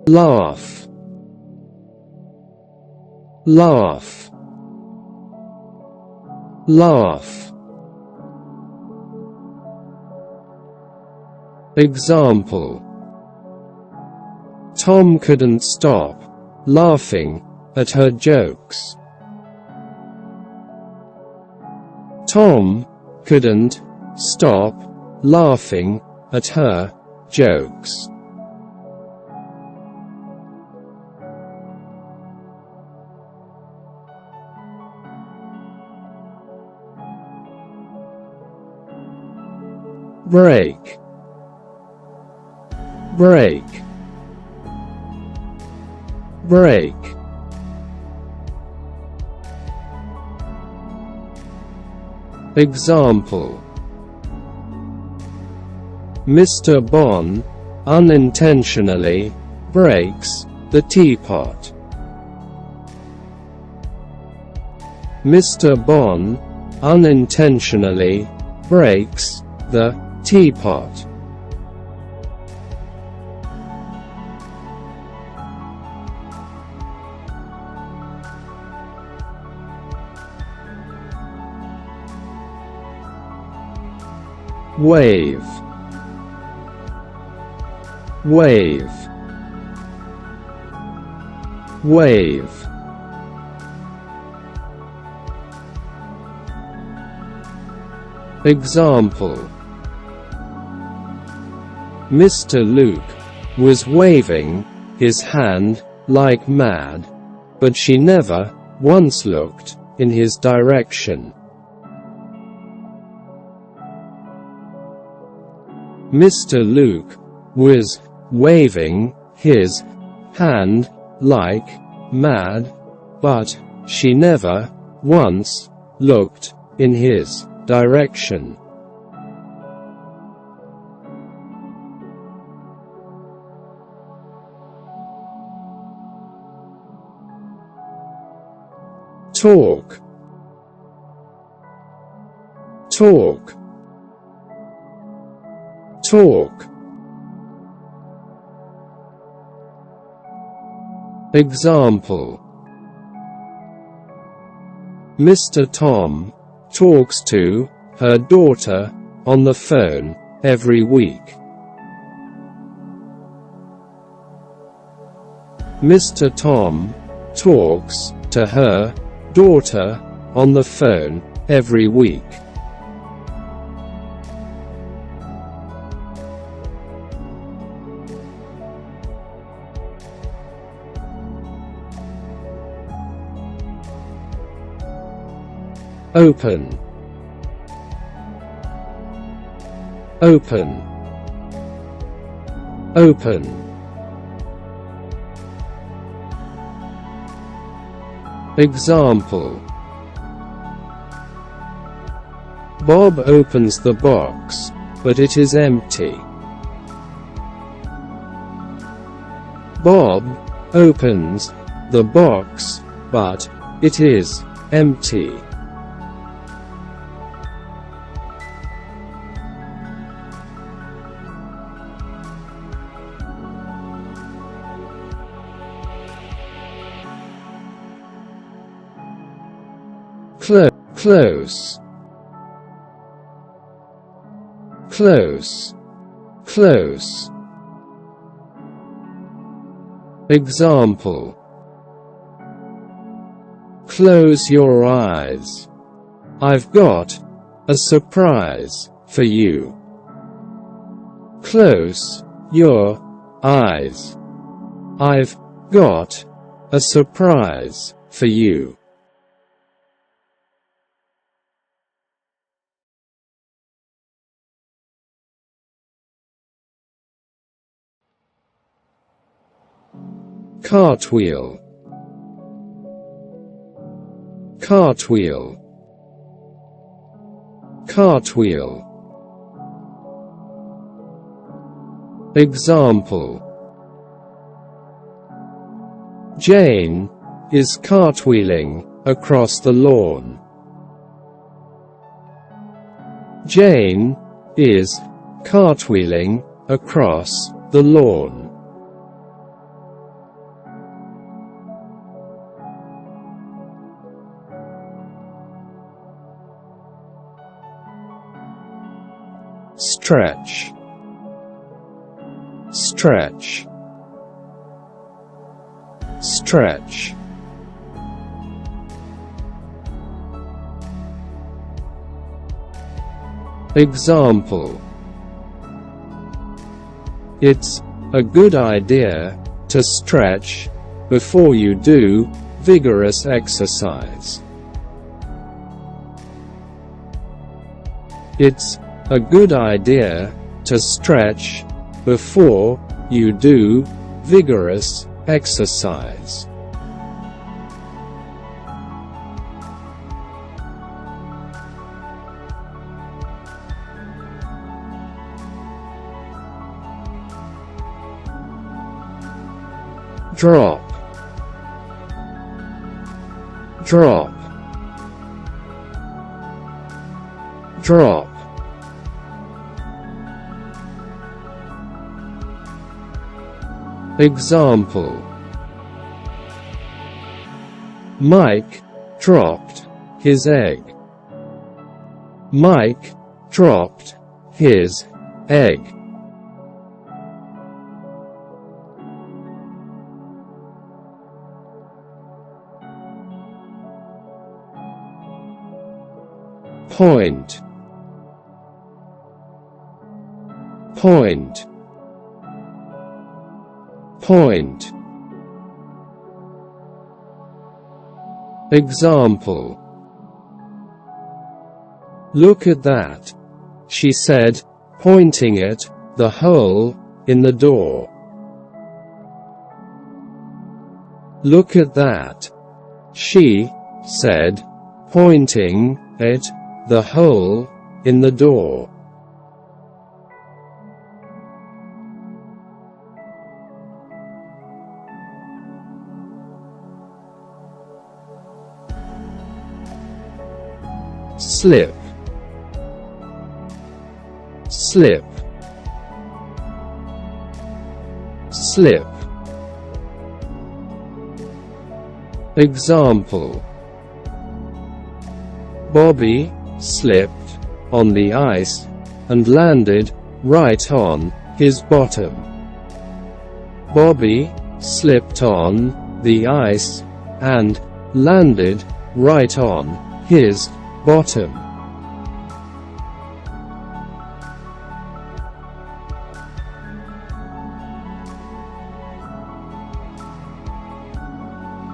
laugh, laugh, laugh. Example: Tom couldn't stop laughing at her jokes. Tom couldn't stop laughing at her jokes. Break, break, break. Example: Mr. Bon unintentionally breaks the teapot. Mr. Bon unintentionally breaks the teapot. Wave, wave, wave. Example: Mr. Luke was waving his hand like mad, but she never once looked in his direction. Mr. Luke was waving his hand like mad, but she never once looked in his direction. Talk, talk, talk. Example: Mr. Tom talks to her daughter on the phone every week. Mr. Tom talks to her daughter on the phone every week. Open, open, open. Example: Bob opens the box, but it is empty. Bob opens the box, but it is empty. Close, close, close. Example: Close your eyes. I've got a surprise for you. Close your eyes. I've got a surprise for you. Cartwheel, cartwheel, cartwheel. Example: Jane is cartwheeling across the lawn. Jane is cartwheeling across the lawn. stretch, stretch, stretch. Example: it's a good idea to stretch before you do vigorous exercise. It's a good idea to stretch before you do vigorous exercise. Drop, drop, drop. Example: Mike dropped his egg. Mike dropped his egg. Point, point, point. Example: look at that, she said, pointing at the hole in the door. Look at that, she said, pointing at the hole in the door. Slip, slip, slip. Example: Bobby slipped on the ice and landed right on his bottom. Bobby slipped on the ice and landed right on his bottom.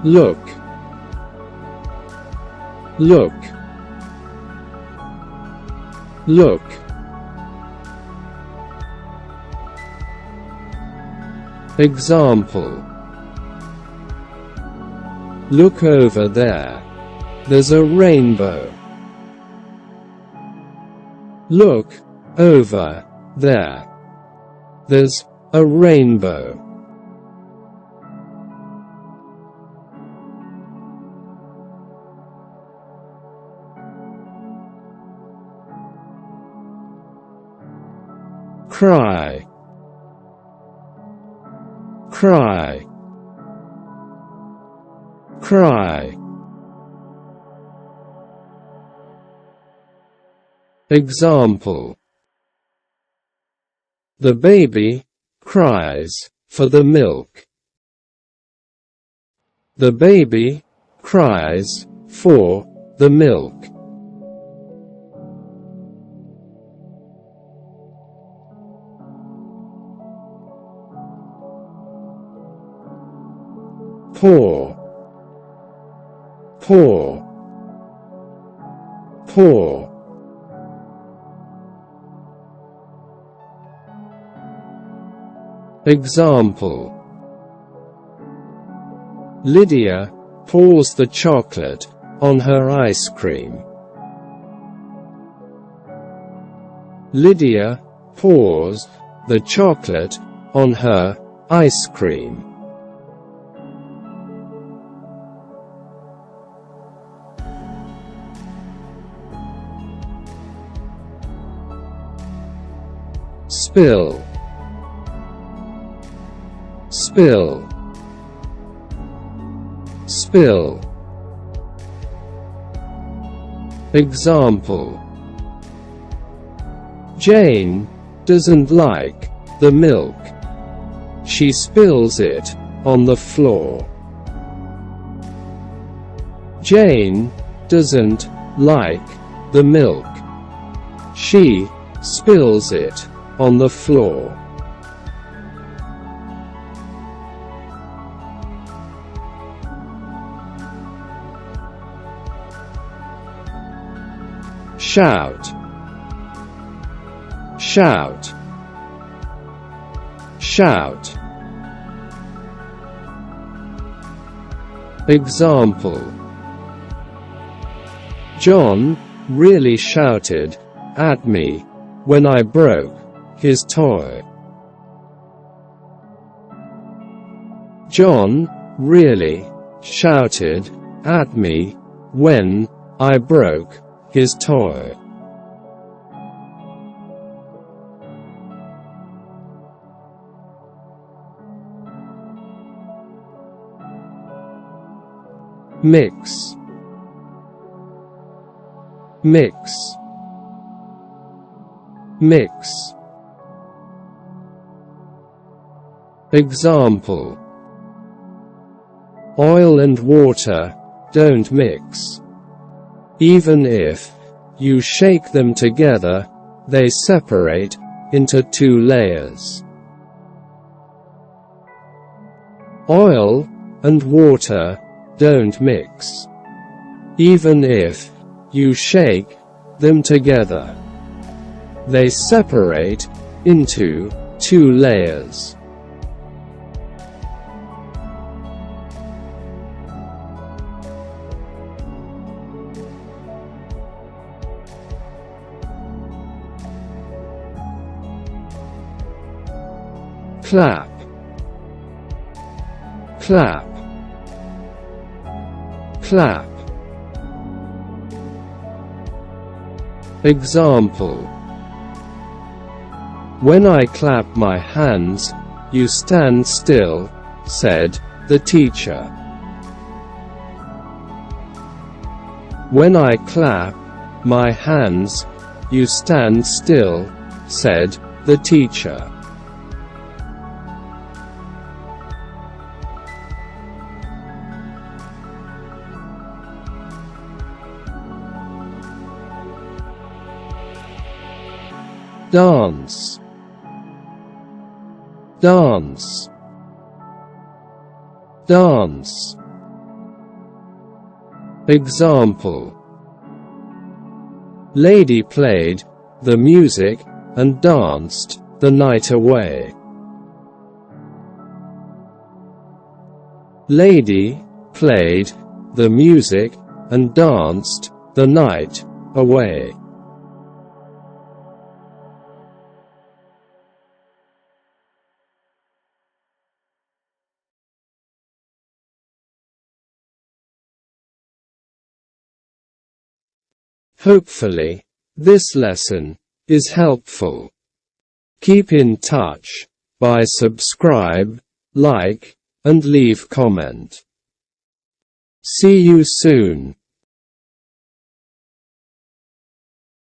Look, look, look. Example: look over there, there's a rainbow. Look over there, there's a rainbow. Cry, cry, cry. Example: the baby cries for the milk. The baby cries for the milk. Pour, pour, pour. Example: Lydia pours the chocolate on her ice cream. Lydia pours the chocolate on her ice cream. Spill, spill, spill. Example: Jane doesn't like the milk. She spills it on the floor. Jane doesn't like the milk. She spills it on the floor. Shout, shout, shout. Example: John really shouted at me when I broke his toy. John really shouted at me when I broke his toy. Mix, mix, mix. Example: oil and water don't mix. Even if you shake them together, they separate into two layers. Oil and water don't mix. Even if you shake them together, they separate into two layers. Clap, clap, clap. Example: when I clap my hands, you stand still, said the teacher. When I clap my hands, you stand still, said the teacher. Dance, dance, dance. Example: Lady played the music and danced the night away. Lady played the music and danced the night away. Hopefully, this lesson is helpful. Keep in touch by subscribe, like, and leave comment. See you soon.